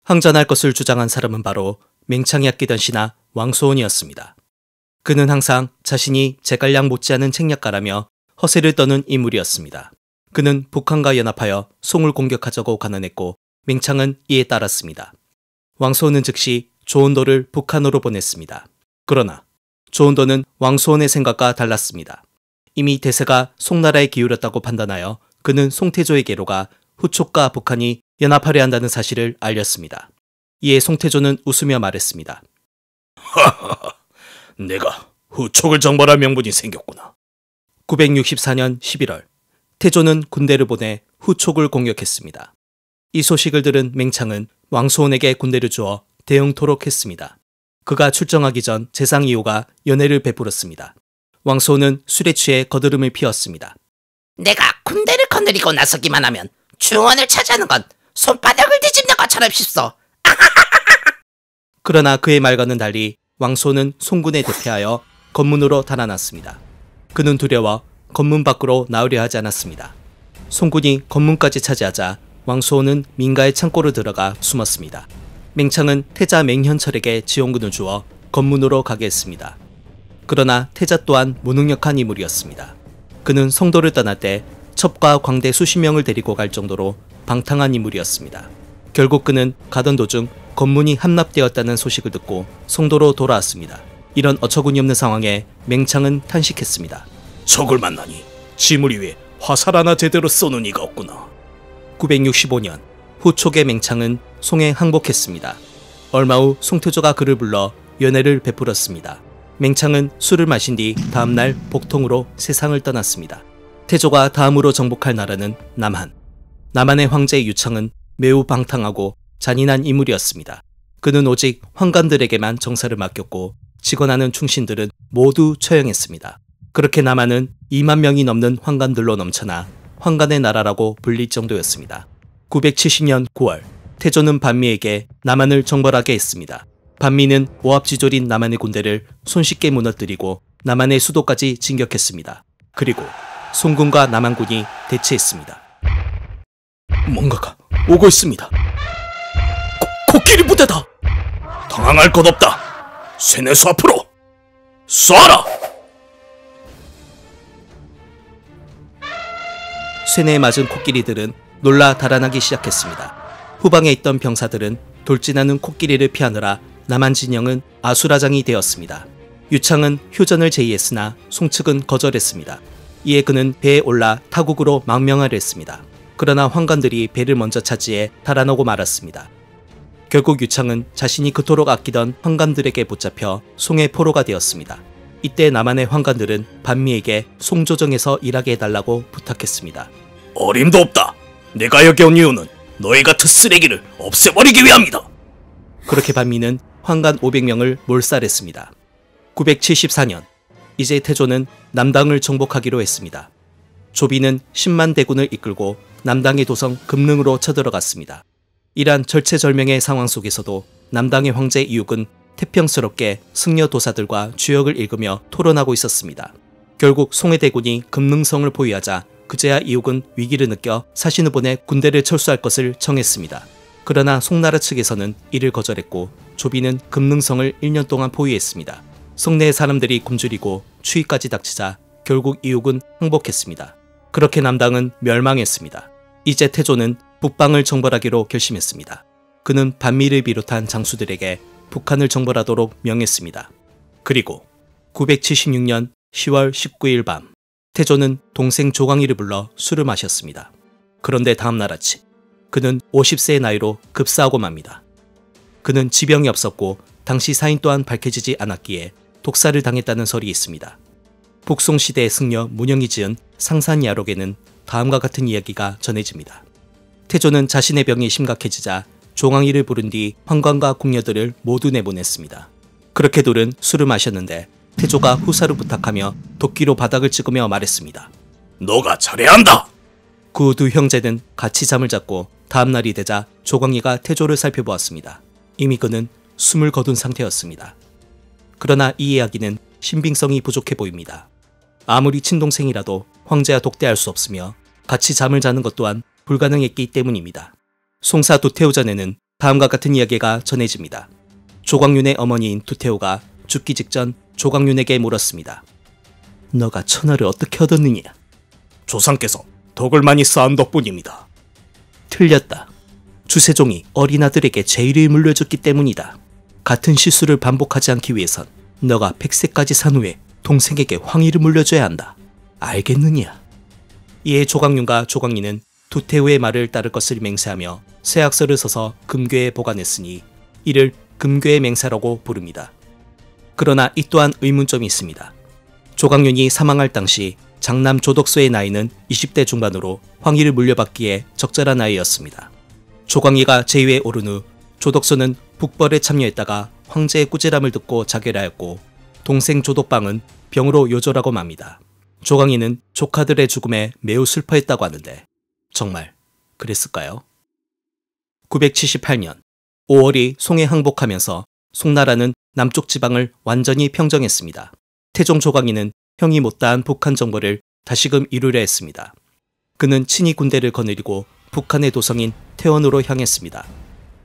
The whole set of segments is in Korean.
항전할 것을 주장한 사람은 바로 맹창이 아끼던 신하 왕소원이었습니다. 그는 항상 자신이 제갈량 못지않은 책략가라며 허세를 떠는 인물이었습니다. 그는 북한과 연합하여 송을 공격하자고 간언했고 맹창은 이에 따랐습니다. 왕소원은 즉시 조원도를 북한으로 보냈습니다. 그러나 조원도는 왕소원의 생각과 달랐습니다. 이미 대세가 송나라에 기울였다고 판단하여 그는 송태조에게로 가 후촉과 북한이 연합하려 한다는 사실을 알렸습니다. 이에 송태조는 웃으며 말했습니다. 하하하, 내가 후촉을 정벌할 명분이 생겼구나. 964년 11월, 태조는 군대를 보내 후촉을 공격했습니다. 이 소식을 들은 맹창은 왕소원에게 군대를 주어 대응토록 했습니다. 그가 출정하기 전 재상 이호가 연회를 베풀었습니다. 왕소원은 술에 취해 거드름을 피웠습니다. 내가 군대를 거느리고 나서기만 하면 중원을 차지하는 건 손바닥을 뒤집는 것처럼 쉽소. 그러나 그의 말과는 달리 왕소원은 송군에 대피하여 건문으로 달아났습니다. 그는 두려워 건문 밖으로 나오려 하지 않았습니다. 송군이 건문까지 차지하자 왕소원은 민가의 창고로 들어가 숨었습니다. 맹창은 태자 맹현철에게 지원군을 주어 건문으로 가게 했습니다. 그러나 태자 또한 무능력한 인물이었습니다. 그는 성도를 떠날 때 첩과 광대 수십 명을 데리고 갈 정도로 방탕한 인물이었습니다. 결국 그는 가던 도중 건문이 함락되었다는 소식을 듣고 성도로 돌아왔습니다. 이런 어처구니 없는 상황에 맹창은 탄식했습니다. 적을 만나니 지물 위에 화살 하나 제대로 쏘는 이가 없구나. 965년 후촉의 맹창은 송에 항복했습니다. 얼마 후 송태조가 그를 불러 연회를 베풀었습니다. 맹창은 술을 마신 뒤 다음날 복통으로 세상을 떠났습니다. 태조가 다음으로 정복할 나라는 남한. 남한의 황제 유창은 매우 방탕하고 잔인한 인물이었습니다. 그는 오직 환관들에게만 정사를 맡겼고 직원하는 충신들은 모두 처형했습니다. 그렇게 남한은 2만 명이 넘는 환관들로 넘쳐나 환관의 나라라고 불릴 정도였습니다. 970년 9월, 태조는 반미에게 남한을 정벌하게 했습니다. 반미는 오합지졸인 남한의 군대를 손쉽게 무너뜨리고 남한의 수도까지 진격했습니다. 그리고 송군과 남한군이 대치했습니다. 뭔가가 오고 있습니다. 코끼리 부대다. 당황할 것 없다. 쇠뇌수 앞으로 쏴라. 쇠뇌에 맞은 코끼리들은 놀라 달아나기 시작했습니다. 후방에 있던 병사들은 돌진하는 코끼리를 피하느라 남한 진영은 아수라장이 되었습니다. 유창은 휴전을 제의했으나 송측은 거절했습니다. 이에 그는 배에 올라 타국으로 망명하려 했습니다. 그러나 환관들이 배를 먼저 차지해 달아나고 말았습니다. 결국 유창은 자신이 그토록 아끼던 환관들에게 붙잡혀 송의 포로가 되었습니다. 이때 남한의 환관들은 반미에게 송조정에서 일하게 해달라고 부탁했습니다. 어림도 없다. 내가 여기 온 이유는 너희 같은 쓰레기를 없애버리기 위함이다. 그렇게 반미는 환관 500명을 몰살했습니다. 974년, 이제 태조는 남당을 정복하기로 했습니다. 조비는 10만 대군을 이끌고 남당의 도성 금릉으로 쳐들어갔습니다. 이러한 절체절명의 상황 속에서도 남당의 황제 이육은 태평스럽게 승려 도사들과 주역을 읽으며 토론하고 있었습니다. 결국 송해 대군이 금릉성을 포위하자 그제야 이육은 위기를 느껴 사신을 보내 군대를 철수할 것을 정했습니다. 그러나 송나라 측에서는 이를 거절했고 조비는 금릉성을 1년 동안 포위했습니다. 성내의 사람들이 굶주리고 추위까지 닥치자 결국 이육은 항복했습니다. 그렇게 남당은 멸망했습니다. 이제 태조는 북방을 정벌하기로 결심했습니다. 그는 반미를 비롯한 장수들에게 북한을 정벌하도록 명했습니다. 그리고 976년 10월 19일 밤, 태조는 동생 조광희를 불러 술을 마셨습니다. 그런데 다음날 아침, 그는 50세의 나이로 급사하고 맙니다. 그는 지병이 없었고 당시 사인 또한 밝혀지지 않았기에 독사를 당했다는 설이 있습니다. 북송시대의 승려 문영이 지은 상산야록에는 다음과 같은 이야기가 전해집니다. 태조는 자신의 병이 심각해지자 조광희를 부른 뒤 환관과 궁녀들을 모두 내보냈습니다. 그렇게 둘은 술을 마셨는데 태조가 후사를 부탁하며 도끼로 바닥을 찍으며 말했습니다. 너가 잘해야 한다. 그 두 형제는 같이 잠을 잤고 다음날이 되자 조광희가 태조를 살펴보았습니다. 이미 그는 숨을 거둔 상태였습니다. 그러나 이 이야기는 신빙성이 부족해 보입니다. 아무리 친동생이라도 황제와 독대할 수 없으며 같이 잠을 자는 것 또한 불가능했기 때문입니다. 송사 도태후 전에는 다음과 같은 이야기가 전해집니다. 조광윤의 어머니인 두태호가 죽기 직전 조광윤에게 물었습니다. 너가 천하를 어떻게 얻었느냐? 조상께서 덕을 많이 쌓은 덕분입니다. 틀렸다. 주세종이 어린 아들에게 제의를 물려줬기 때문이다. 같은 실수를 반복하지 않기 위해선 너가 100세까지 산 후에 동생에게 황위를 물려줘야 한다. 알겠느냐? 이에 조광윤과 조광리는 두태호의 말을 따를 것을 맹세하며 세약서를 써서 금괴에 보관했으니 이를 금괴의 맹세라고 부릅니다. 그러나 이 또한 의문점이 있습니다. 조광윤이 사망할 당시 장남 조덕소의 나이는 20대 중반으로 황위를 물려받기에 적절한 나이였습니다. 조광희가 제위에 오른 후 조덕소는 북벌에 참여했다가 황제의 꾸지람을 듣고 자결하였고 동생 조덕방은 병으로 요절하고 맙니다. 조광희는 조카들의 죽음에 매우 슬퍼했다고 하는데 정말 그랬을까요? 978년 5월이 송에 항복하면서 송나라는 남쪽 지방을 완전히 평정했습니다. 태종 조광희는 형이 못다한 북한 정벌을 다시금 이루려 했습니다. 그는 친히 군대를 거느리고 북한의 도성인 태원으로 향했습니다.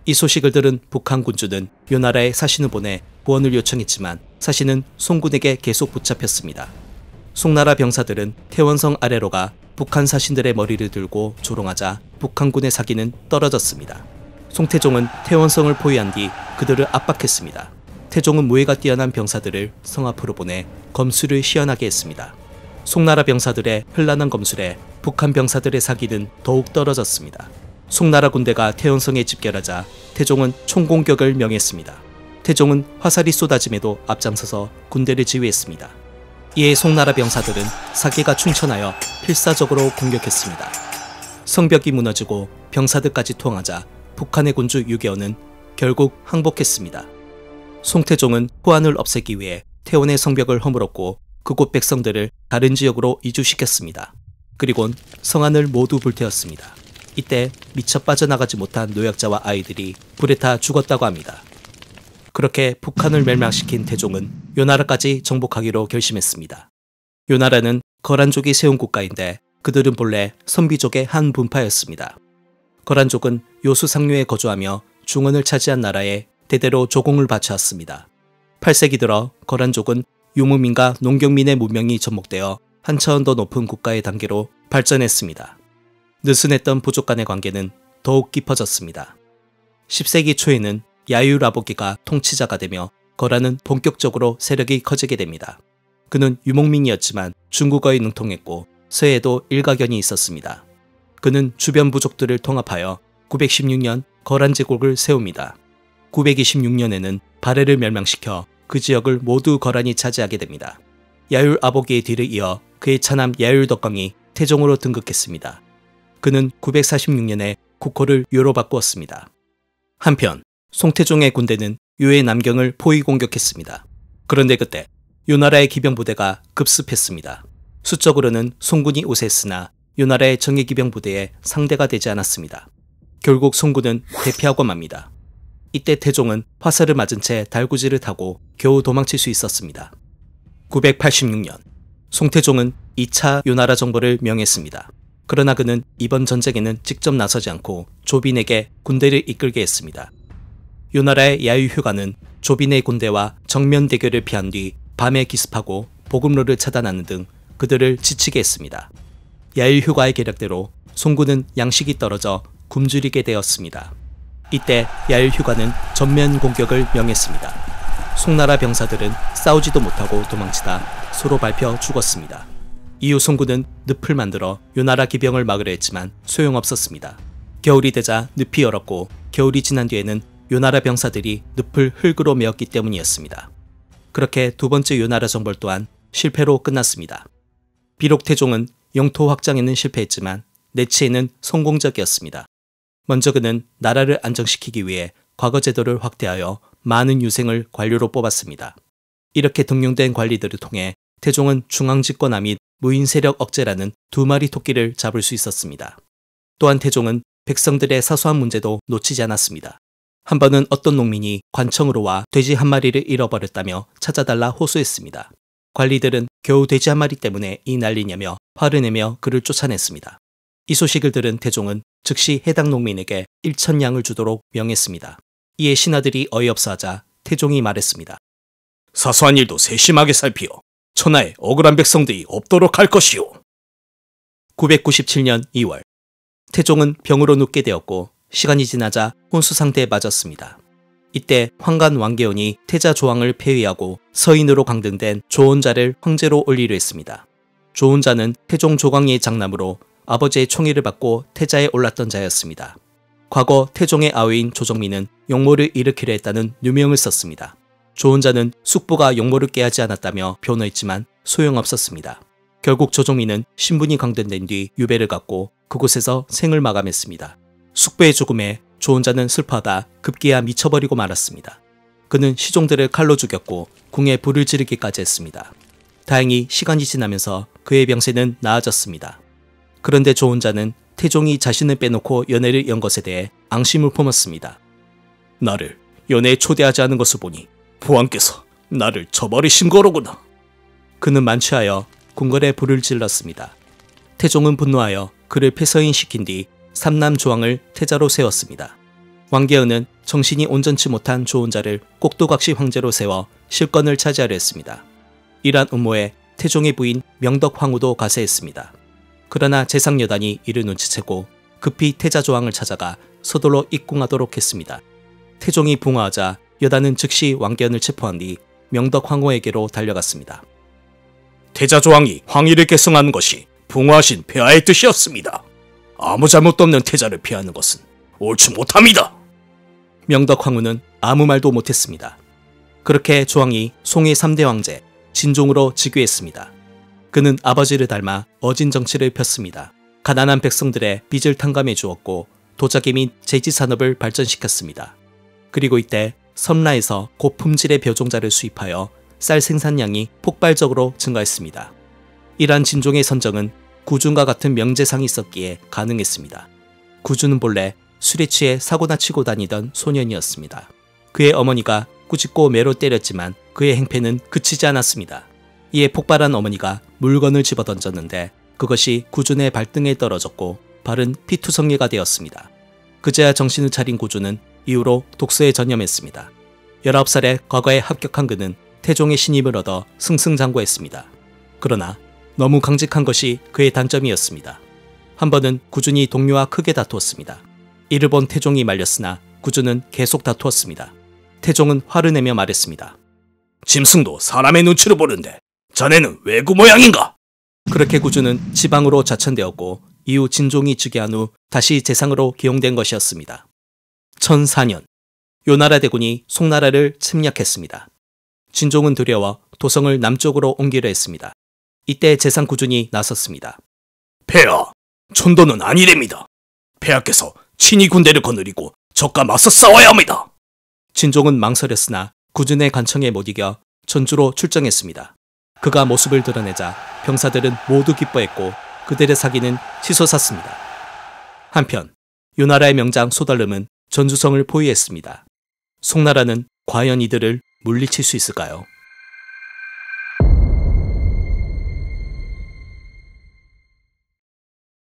이 소식을 들은 북한 군주는 요나라에 사신을 보내 구원을 요청했지만 사신은 송군에게 계속 붙잡혔습니다. 송나라 병사들은 태원성 아래로 가 북한 사신들의 머리를 들고 조롱하자 북한군의 사기는 떨어졌습니다. 송태종은 태원성을 포위한 뒤 그들을 압박했습니다. 태종은 무예가 뛰어난 병사들을 성 앞으로 보내 검술을 시연하게 했습니다. 송나라 병사들의 현란한 검술에 북한 병사들의 사기는 더욱 떨어졌습니다. 송나라 군대가 태원성에 집결하자 태종은 총공격을 명했습니다. 태종은 화살이 쏟아짐에도 앞장서서 군대를 지휘했습니다. 이에 송나라 병사들은 사기가 충천하여 필사적으로 공격했습니다. 성벽이 무너지고 병사들까지 투항하자 북한의 군주 유계원은 결국 항복했습니다. 송태종은 호안을 없애기 위해 태원의 성벽을 허물었고 그곳 백성들을 다른 지역으로 이주시켰습니다. 그리곤 성안을 모두 불태웠습니다. 이때 미처 빠져나가지 못한 노약자와 아이들이 불에 타 죽었다고 합니다. 그렇게 북한을 멸망시킨 태종은 요나라까지 정복하기로 결심했습니다. 요나라는 거란족이 세운 국가인데 그들은 본래 선비족의 한 분파였습니다. 거란족은 요수 상류에 거주하며 중원을 차지한 나라에 대대로 조공을 바쳐왔습니다. 8세기 들어 거란족은 유무민과 농경민의 문명이 접목되어 한 차원 더 높은 국가의 단계로 발전했습니다. 느슨했던 부족 간의 관계는 더욱 깊어졌습니다. 10세기 초에는 야유라보기가 통치자가 되며 거란은 본격적으로 세력이 커지게 됩니다. 그는 유목민이었지만 중국어에 능통했고 서예에도 일가견이 있었습니다. 그는 주변 부족들을 통합하여 916년 거란 제국을 세웁니다. 926년에는 발해를 멸망시켜 그 지역을 모두 거란이 차지하게 됩니다. 야율 아보기의 뒤를 이어 그의 차남 야율 덕광이 태종으로 등극했습니다. 그는 946년에 국호를 요로 바꾸었습니다. 한편 송태종의 군대는 요의 남경을 포위 공격했습니다. 그런데 그때 요나라의 기병부대가 급습했습니다. 수적으로는 송군이 우세했으나 요나라의 정예기병부대에 상대가 되지 않았습니다. 결국 송군은 대피하고 맙니다. 이때 태종은 화살을 맞은 채 달구지를 타고 겨우 도망칠 수 있었습니다. 986년 송태종은 2차 요나라 정벌을 명했습니다. 그러나 그는 이번 전쟁에는 직접 나서지 않고 조빈에게 군대를 이끌게 했습니다. 요나라의 야유휴가는 조빈의 군대와 정면 대결을 피한 뒤 밤에 기습하고 보급로를 차단하는 등 그들을 지치게 했습니다. 야유휴가의 계략대로 송군은 양식이 떨어져 굶주리게 되었습니다. 이때 야유휴가는 전면 공격을 명했습니다. 송나라 병사들은 싸우지도 못하고 도망치다 서로 밟혀 죽었습니다. 이후 송군은 늪을 만들어 요나라 기병을 막으려 했지만 소용없었습니다. 겨울이 되자 늪이 얼었고 겨울이 지난 뒤에는 요나라 병사들이 늪을 흙으로 메웠기 때문이었습니다. 그렇게 두 번째 요나라 정벌 또한 실패로 끝났습니다. 비록 태종은 영토 확장에는 실패했지만 내치에는 성공적이었습니다. 먼저 그는 나라를 안정시키기 위해 과거 제도를 확대하여 많은 유생을 관료로 뽑았습니다. 이렇게 등용된 관리들을 통해 태종은 중앙집권화 및 무인 세력 억제라는 두 마리 토끼를 잡을 수 있었습니다. 또한 태종은 백성들의 사소한 문제도 놓치지 않았습니다. 한 번은 어떤 농민이 관청으로 와 돼지 한 마리를 잃어버렸다며 찾아달라 호소했습니다. 관리들은 겨우 돼지 한 마리 때문에 이 난리냐며 화를 내며 그를 쫓아냈습니다. 이 소식을 들은 태종은 즉시 해당 농민에게 1,000냥을 주도록 명했습니다. 이에 신하들이 어이없어하자 태종이 말했습니다. 사소한 일도 세심하게 살피어 천하에 억울한 백성들이 없도록 할 것이오. 997년 2월, 태종은 병으로 눕게 되었고 시간이 지나자 혼수 상태에 빠졌습니다. 이때 황간 왕개원이 태자 조왕을 폐위하고 서인으로 강등된 조온자를 황제로 올리려 했습니다. 조온자는 태종 조광리의 장남으로 아버지의 총애를 받고 태자에 올랐던 자였습니다. 과거 태종의 아우인 조정민은 용모를 일으키려 했다는 누명을 썼습니다. 조온자는 숙부가 용모를 깨하지 않았다며 변호했지만 소용없었습니다. 결국 조정민은 신분이 강등된 뒤 유배를 갔고 그곳에서 생을 마감했습니다. 숙부의 죽음에 조온자는 슬퍼하다 급기야 미쳐버리고 말았습니다. 그는 시종들을 칼로 죽였고 궁에 불을 지르기까지 했습니다. 다행히 시간이 지나면서 그의 병세는 나아졌습니다. 그런데 조온자는 태종이 자신을 빼놓고 연애를 연 것에 대해 앙심을 품었습니다. 나를 연애에 초대하지 않은 것을 보니 부왕께서 나를 저버리신 거로구나. 그는 만취하여 궁궐에 불을 질렀습니다. 태종은 분노하여 그를 폐서인시킨 뒤 삼남 조왕을 태자로 세웠습니다. 왕개은은 정신이 온전치 못한 조온자를 꼭두각시 황제로 세워 실권을 차지하려 했습니다. 이러한 음모에 태종의 부인 명덕황후도 가세했습니다. 그러나 재상여단이 이를 눈치채고 급히 태자조왕을 찾아가 서둘러 입궁하도록 했습니다. 태종이 붕어하자 여단은 즉시 왕개은을 체포한 뒤 명덕황후에게로 달려갔습니다. 태자조왕이 황위를 계승하는 것이 붕어하신 폐하의 뜻이었습니다. 아무 잘못도 없는 태자를 피하는 것은 옳지 못합니다. 명덕황후는 아무 말도 못했습니다. 그렇게 조왕이 송의 3대 왕제 진종으로 즉위했습니다. 그는 아버지를 닮아 어진 정치를 폈습니다. 가난한 백성들의 빚을 탕감해 주었고 도자기 및 제지 산업을 발전시켰습니다. 그리고 이때 섬라에서 고품질의 벼종자를 수입하여 쌀 생산량이 폭발적으로 증가했습니다. 이러한 진종의 선정은 구준과 같은 명제상이 있었기에 가능했습니다. 구준은 본래 술에 취해 사고나 치고 다니던 소년이었습니다. 그의 어머니가 꾸짖고 매로 때렸지만 그의 행패는 그치지 않았습니다. 이에 폭발한 어머니가 물건을 집어던졌는데 그것이 구준의 발등에 떨어졌고 발은 피투성이가 되었습니다. 그제야 정신을 차린 구준은 이후로 독서에 전념했습니다. 19살에 과거에 합격한 그는 태종의 신임을 얻어 승승장구했습니다. 그러나 너무 강직한 것이 그의 단점이었습니다. 한 번은 구준이 동료와 크게 다투었습니다. 이를 본 태종이 말렸으나 구준은 계속 다투었습니다. 태종은 화를 내며 말했습니다. 짐승도 사람의 눈치를 보는데 자네는 왜구 모양인가? 그렇게 구준은 지방으로 좌천되었고 이후 진종이 즉위한 후 다시 재상으로 기용된 것이었습니다. 1004년 요나라 대군이 송나라를 침략했습니다. 진종은 두려워 도성을 남쪽으로 옮기려 했습니다. 이때 재상 구준이 나섰습니다. 폐하, 천도는 아니랍니다. 폐하께서 친히 군대를 거느리고 적과 맞서 싸워야 합니다. 진종은 망설였으나 구준의 간청에 못 이겨 전주로 출정했습니다. 그가 모습을 드러내자 병사들은 모두 기뻐했고 그들의 사기는 치솟았습니다. 한편 요나라의 명장 소달름은 전주성을 포위했습니다. 송나라는 과연 이들을 물리칠 수 있을까요?